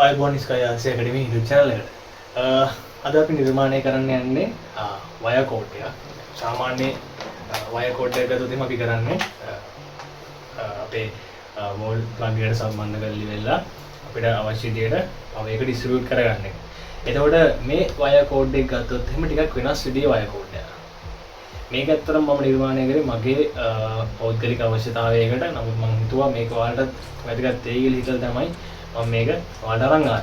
ආයුබෝවන් ස්කයි ආසියා ඇකඩමි YouTube channel එකට. අද අපි නිර්මාණය කරන්න යන්නේ වයර් කෝඩ් එකක්. සාමාන්‍ය වයර් කෝඩ් එකක් ගත්තොත් අපි කරන්නේ අපේ වෝල් ප්ලග් එකට සම්බන්ධ කරලි වෙලා අපිට අවශ්‍ය විදියට power එක distribute කරගන්න එක. එතකොට මේ වයර් කෝඩ් එක ගත්තොත් එහෙම ටිකක් වෙනස් විදිහේ වයර් කෝඩ් එකක්. මේක ඇත්තටම මම නිර්මාණය කරේ මගේ පෞද්ගලික අවශ්‍යතාවයකට. නමුත් මම හිතුවා මේක ඔයාලට වැදගත් වෙයි කියලා හිතලා තමයි මම මේක ඔයාලට අරන් ආවේ.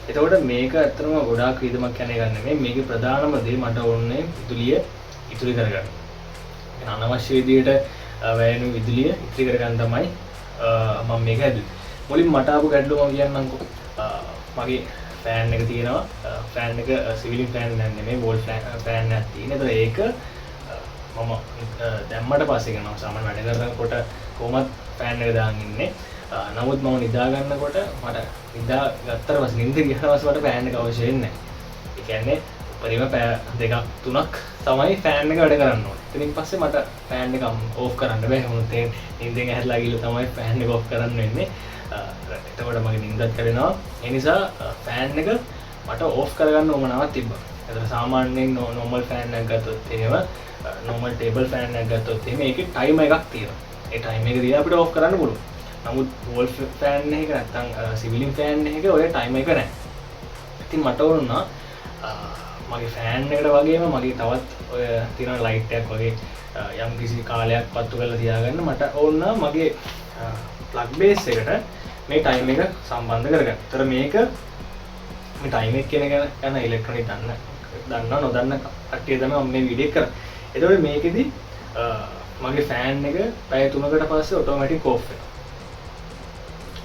එතකොට මේක ඇත්තටම ගොඩාක් විදමක් යන එකක් නෙමෙයි. මේකේ ප්‍රධානම දේ මට ඕනේ විදුලිය ඉතුරු කරගන්න. අනවශ්‍ය විදියට වැයෙන විදුලිය ඉතිරි කරගන්න තමයි මම මේක හැදුවේ. මුලින් මට ආපු ගැටලුව මම කියන්නම්කෝ. මගේ ෆෑන් එක තියෙනවා. ෆෑන් එක සිවිලින් ෆෑන් නෙමෙයි වෝල් ෆෑන් එකක් තියෙන. ඒක මම දැම්මට පස්සේ කරනවා සාමාන්‍ය වැඩ කරනකොට කොහොමත් ෆෑන් එක දාන් ඉන්නේ. නමුත් මම නිදා ගන්නකොට මට නිදා ගත්තට පස්සේ නිින්ද ගියහම මට ෆෑන් එක අවශ්‍ය වෙන්නේ නැහැ. ඒ කියන්නේ උපරිම පැය දෙකක් තුනක් තමයි ෆෑන් එක වැඩ කරන්න ඕනේ. ඊට පස්සේ මට ෆෑන් එක ඕෆ් කරන්න බෑ. මොකද නිින්දෙන් ඇහැරලා ගිහලා තමයි ෆෑන් එක ඕෆ් කරන්න වෙන්නේ. එතකොට මගේ නිින්දත් කැඩෙනවා. ඒ නිසා ෆෑන් එක මට ඕෆ් කරගන්න ඕමනාවක් තිබ්බා. ඒතර සාමාන්‍යයෙන් normal ෆෑන් එකක් ගත්තොත් එහෙම normal table fan එකක් ගත්තොත් එහෙම ඒකේ timer එකක් තියෙනවා. ඒ timer එක දීලා අපිට off කරන්න පුළුවන්. නමුත් wall fan එකක නැත්නම් ceiling fan එකක ඔය timer එක නැහැ. ඉතින් මට වුණා මගේ fan එකට වගේම මගේ තවත් ඔය තියෙන light එකක් වගේ යම් කිසි කාලයක් පත්තු කරලා තියාගන්න මට වුණා මගේ plug base එකට මේ timer එක සම්බන්ධ කරගන්න. ඒතර මේක මේ timer එක කියන යන electronic දන්නා නොදන්න කට්ටිය තමයි මම මේ වීඩියෝ එක කරන්නේ. එතකොට මේකෙදි මගේ ෆෑන් එක පැය 3කට පස්සේ ඔටෝමැටික් ඕෆ් වෙනවා.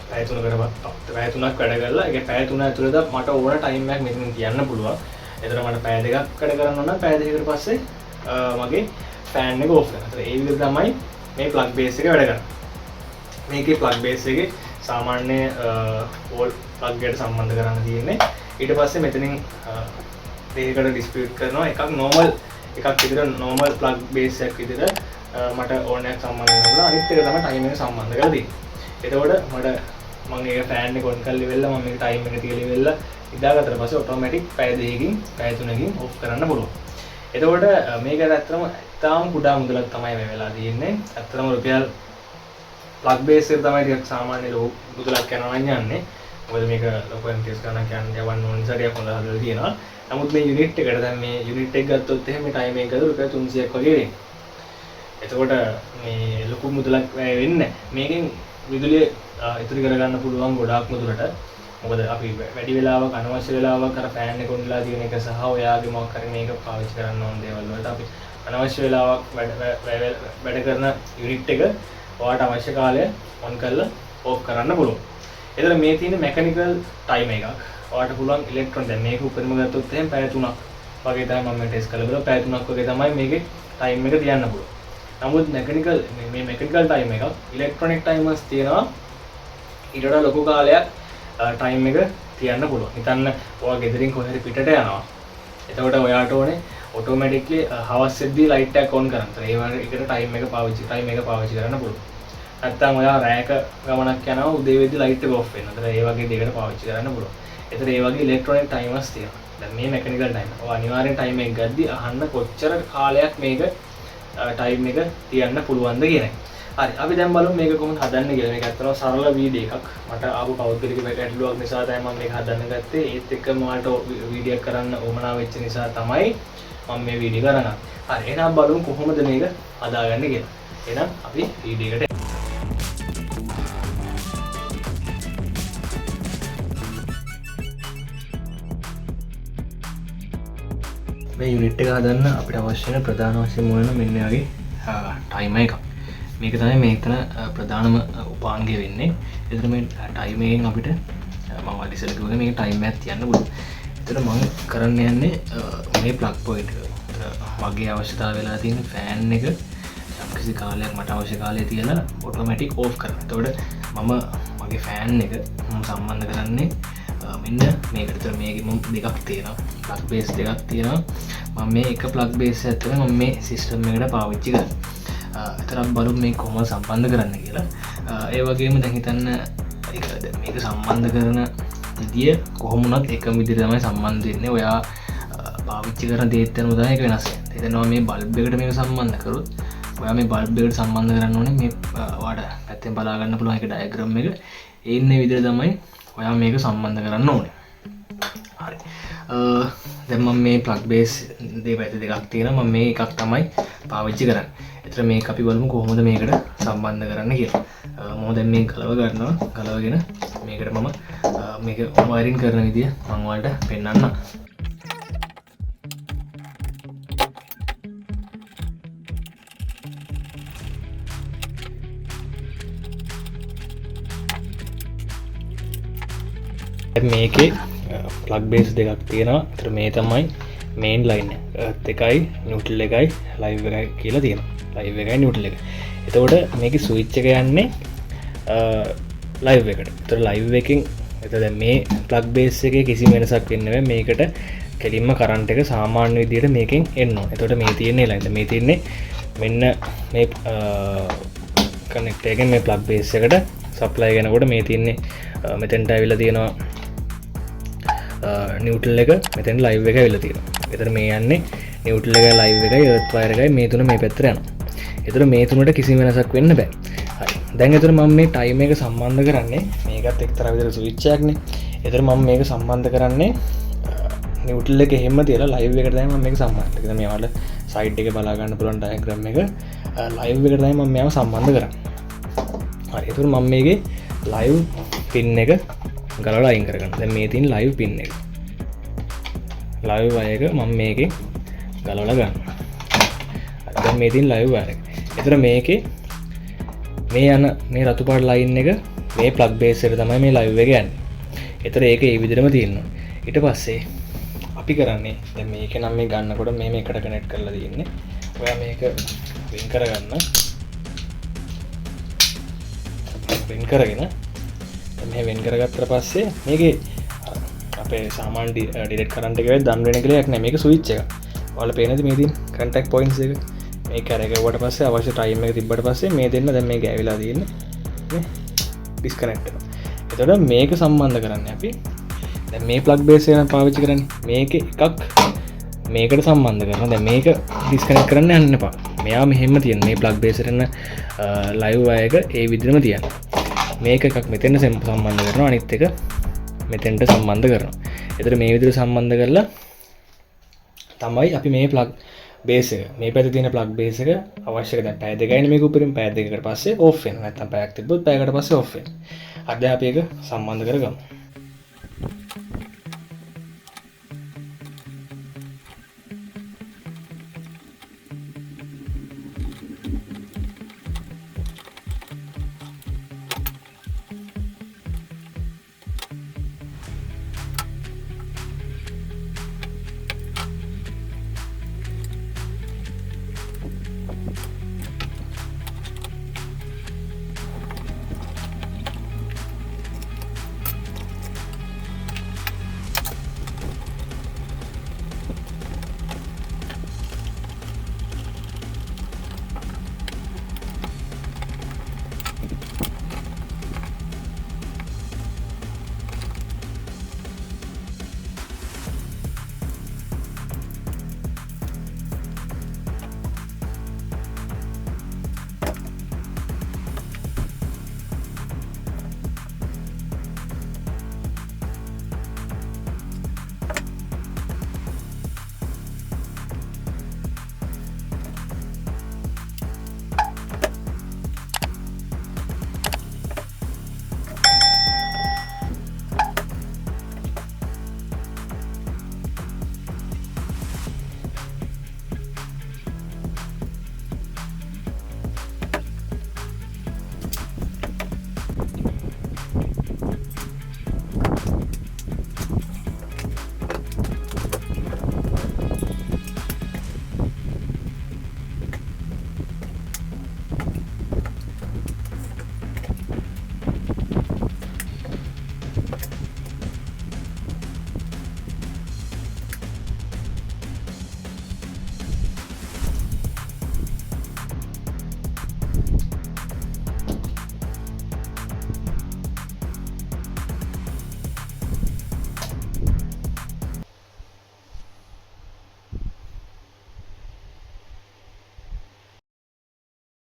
පැය 3කට පැය 3ක් වැඩ කරලා ඒක පැය 3 ඇතුළත මට ඕන ටයිම් එකක් මෙතන තියන්න පුළුවන්. එතකොට මට පැය 2ක් වැඩ කරන්න ඕන නම් පැය 2කට පස්සේ මගේ ෆෑන් එක ඕෆ් වෙනවා. ඒතර ඒ විදිහට තමයි මේ ප්ලග් බේස් එක වැඩ කරන්නේ. මේකේ ප්ලග් බේස් එකේ සාමාන්‍ය වෝල් ප්ලග් එකට සම්බන්ධ කරන්න තියෙන්නේ. ඊට පස්සේ මෙතනින් දෙකකට ඩිස්ප්ලේ කරනවා. එකක් normal එකක් විතර normal plug base එකක් විතර මට ඕනෑක් සම්බන්ධ කරලා අනිත් එක තමයි time එක සම්බන්ධ කරලා තියෙන්නේ. එතකොට මට මම ඒක fan එක on කරලා ඉවරලා මම මේක time එක තියලා ඉවරලා ඉදාගත්තට පස්සේ automatic පැය 2කින් පැය 3කින් off කරන්න පුළුවන්. එතකොට මේක ඇත්තටම තාම කුඩා මුදලක් තමයි මේ වෙලා තියෙන්නේ. ඇත්තටම රුපියල් plug base එක තමයි ටිකක් සාමාන්‍ය ලොකු මුදලක් යනවා යන්නේ. මොකද මේක ලොකු MTS ගණනක් යන්න යවන්න ඕන නිසා ටිකක් හොඳ හදලා තියෙනවා. නමුත් මේ යුනිට් එකට දැන් මේ යුනිට් එක ගත්තොත් එහෙම මේ ටයිම් එක ගත්තොත් රුපියල් 300ක් වගේ වෙන්නේ. එතකොට මේ ලොකු මුදලක් වැය වෙන්නේ නැහැ. මේකෙන් විදුලිය ඉතුරු කරගන්න පුළුවන් ගොඩාක් මුදලට. මොකද අපි වැඩි වෙලාවක් අනවශ්‍ය වෙලාවක් අර ෆෑන් එක ඔන්ලා තියෙන එක සහ ඔයාගේ මොකක් හරි මේක පාවිච්චි කරන්න ඕන දේවල් වලට අපි අනවශ්‍ය වෙලාවක් වැඩ කරන යුනිට් එක ඔයාට අවශ්‍ය කාලය ඔන් කරලා ඕෆ් කරන්න පුළුවන්. එතන මේ තියෙන මෙකැනිකල් ටයිම් එකක්. ඔයාට පුළුවන් ඉලෙක්ට්‍රෝන දැන් මේක උපරිම ගත්තොත් එහෙනම් පැය 3ක් වගේ තමයි මම ටෙස්ට් කරලා බලලා පැය 3ක් වගේ තමයි මේකේ ටයිම් එක තියන්න පුළුවන්. නමුත් මෙකැනිකල් මේ මෙකැනිකල් ටයිම් එකක් ඉලෙක්ට්‍රොනික ටයිමර්ස් තියෙනවා ඊට වඩා ලොකු කාලයක් ටයිම් එක තියන්න පුළුවන්. හිතන්න ඔයා ගෙදරින් කොහේ හරි පිටට යනවා. එතකොට ඔයාට ඕනේ ඔටෝමැටික්ලි හවස් වෙද්දී ලයිට් එකක් ඔන් කරන්න. ඒ වගේ එකට ටයිම් එක පාවිච්චි කරන්න පුළුවන්. නැත්තම් ඔයා රැයක ගමනක් යනවා උදේ වෙද්දී ලයිට් එක ඔෆ් වෙනවා. ඒතර ඒ වගේ දෙයකට පාවිච්චි කරන්න පුළුවන්. එතන ඒ වගේ ඉලෙක්ට්‍රොනික ටයිමර්ස් තියෙනවා. දැන් මේ මෙකැනිකල් ටයිමර්. ඔය අනිවාර්යෙන් ටයිම් එක ගද්දී අහන්න කොච්චර කාලයක් මේක ටයිම් එක තියන්න පුළුවන්ද කියන එක. හරි. අපි දැන් බලමු මේක කොහොමද හදන්නේ කියලා. මේක ඇත්තටම සරල වීඩියෝ එකක්. මට ආපු පෞද්ගලික ගැටලුවක් නිසා තමයි මම මේක හදන්න ගත්තේ. ඒත් එක්කම ඔයාලට වීඩියෝ කරන්න උවමනා වෙච්ච නිසා තමයි මම මේ වීඩියෝ කරන්නේ. හරි. එහෙනම් බලමු කොහොමද මේක හදාගන්නේ කියලා. එහෙනම් අපි වීඩියෝ එකට මේ යුනිට් එක හදන්න අපිට අවශ්‍ය වෙන ප්‍රධාන වශයෙන් මොන මෙන්න වගේ ටයිමර් එකක්. මේක තමයි මේකන ප්‍රධානම උපාංගය වෙන්නේ. එතන මේ ටයිමර් එකෙන් අපිට මම ඉස්සෙල්ලා කිව්වා මේක ටයිමර් එකක් තියන්න පුළුවන්. එතන මම කරන්න යන්නේ මේ ප්ලග් පොයින්ට් එක. මගේ අවශ්‍යතාවය වෙලා තියෙන ෆෑන් එක යම්කිසි කාලයක් මට අවශ්‍ය කාලය තියලා ඔටෝමැටික් ඕෆ් කරනවා. එතකොට මම මගේ ෆෑන් එක සම්බන්ධ කරන්නේ මෙන්න මේකට. මේකේ මම දෙකක් තියෙනවා. ප්ලග් බේස් දෙකක් තියෙනවා. මම මේ එක ප්ලග් බේස් එකක් තමයි මම මේ සිස්ටම් එකට පාවිච්චි කරන්නේ. එතරම් බලමු මේ කොහොමද සම්බන්ධ කරන්න කියලා. ඒ වගේම දැන් හිතන්න මේක සම්බන්ධ කරන විදිය කොහොම වුණත් එකම විදිහට තමයි සම්බන්ධ වෙන්නේ. ඔයා පාවිච්චි කරන දේත් යන උදාහරණයක් වෙනස් වෙනවා. එතනවා මේ බල්බ් එකට මේක සම්බන්ධ කරොත් ඔයා මේ බල්බ් එකට සම්බන්ධ කරන්න ඕනේ මේ ඔයාට පැත්තෙන් බලා ගන්න පුළුවන් එක ඩයග්‍රෑම් එක. ඒ ඉන්න විදිහට තමයි ඔයා මේක සම්බන්ධ කරන්න ඕනේ. හරි. දැන් මම මේ ප්ලග් බේස් දෙපැත්ත දෙකක් තියෙනවා. මම මේ එකක් තමයි පාවිච්චි කරන්නේ. ඒතර මේක අපි බලමු කොහොමද මේකට සම්බන්ධ කරන්න කියලා. මම දැන් මේ ගලව ගන්නවා. ගලවගෙන මේකට මම මේක වයරින් කරන විදිය මම ඔයාලට පෙන්නන්නම්. මේකේ ප්ලග් බේස් දෙකක් තියෙනවා. ඒතර මේ තමයි මේන් ලයින් එක. එර්ත් එකයි නියුට්‍රල් එකයි ලයිව් එකයි කියලා තියෙනවා. ලයිව් එකයි නියුට්‍රල් එක. එතකොට මේකේ ස්විච් එක යන්නේ ලයිව් එකට. ඒතර ලයිව් එකෙන් එතකොට දැන් මේ ප්ලග් බේස් එකේ කිසිම වෙනසක් වෙන්නේ නැහැ. මේකට කෙලින්ම කරන්ට් එක සාමාන්‍ය විදිහට මේකෙන් එන්න ඕනේ. එතකොට මේ තියෙන්නේ ලයින්. මේ තියෙන්නේ මෙන්න මේ කනෙක්ටර් එකෙන් මේ ප්ලග් බේස් එකට සප්ලයි කරනකොට මේ තියෙන්නේ මෙතෙන්ට ඇවිල්ලා තියෙනවා නිවටල් එක, මෙතන ලයිව් එක ඇවිල්ලා තියෙනවා. එතන මේ යන්නේ නිවටල් එක, ලයිව් එකයි, එර්ත් වයර් එකයි මේ තුන මේ පැත්තට යනවා. එතන මේ තුනට කිසිම වෙනසක් වෙන්න බෑ. හරි. දැන් එතන මම මේ ටයිම් එක සම්බන්ධ කරන්නේ මේකත් එක්තරා විදිහට ස්විච් එකක්නේ. එතන මම මේක සම්බන්ධ කරන්නේ නිවටල් එක එහෙම තියලා ලයිව් එකට තමයි මම මේක සම්බන්ධ කරන්නේ. මේ වල සයිඩ් එකේ බලා ගන්න පුළුවන් ඩයග්‍රෑම් එක ලයිව් එකට තමයි මම මේව සම්බන්ධ කරන්නේ. හරි. එතන මම මේකේ ලයිව් පින් එක ගලවලා අයින් කරගන්න. දැන් මේ තියෙන ලයිව් පින් එක. ලයිව් වයර් එක මම මේකෙන් ගලවලා ගන්නවා. දැන් මේ තියෙන ලයිව් වයර් එක. ඒතර මේකේ මේ යන මේ රතු පාට ලයින් එක මේ ප්ලග් බේස් එකට තමයි මේ ලයිව් එක යන්නේ. ඒතර ඒක ඒ විදිහටම තියෙනවා. ඊට පස්සේ අපි කරන්නේ දැන් මේක නම් මේ ගන්නකොට මේ මේකට කනෙක්ට් කරලා තියෙන්නේ. ඔයා මේක වෙන් කරගන්න. වෙන් කරගෙන මේ වෙන් කරගත්තට පස්සේ මේකේ අපේ සාමාන්‍ය ඩිරෙක්ට් කරන්ට් එකේ දන් වෙන කියලා එකක් නෑ. මේක ස්විච් එක. ඔයාලා පේනද මේ තියෙන කන්ටැක්ට් පොයින්ට්ස් එක? මේක අරගෙවුවට පස්සේ අවශ්‍ය ටයිම් එක තිබ්බට පස්සේ මේ දෙන්න දැන් මේක ඇවිලා තියෙන්නේ. නේ? ඩිස්කනෙක්ට් වෙනවා. එතකොට මේක සම්බන්ධ කරන්නේ අපි දැන් මේ ප්ලග් බේස් එක පාවිච්චි කරන්නේ. මේකේ එකක් මේකට සම්බන්ධ කරනවා. දැන් මේක ඩිස්කනෙක්ට් කරන්න යන්න එපා. මෙයා මෙහෙම තියෙන මේ ප්ලග් බේස් එකට ලයිව් වයර් එක ඒ විදිහටම තියන්න. මේක එකක් මෙතෙන්ට සම්බන්ධ කරනවා, අනිත් එක මෙතෙන්ට සම්බන්ධ කරනවා. එතකොට මේ විදිහට සම්බන්ධ කරලා තමයි අපි මේ ප්ලග් බේස් එක මේ පැත්තේ තියෙන ප්ලග් බේස් එක අවශ්‍ය කරන පැය දෙකයිනේ මේක උඩින් පැය දෙකකට පස්සේ ඕෆ් වෙනවා. නැත්නම් පැයක් තිබ්බොත් පැයකට පස්සේ ඕෆ් වෙනවා. අද අපි ඒක සම්බන්ධ කරගමු.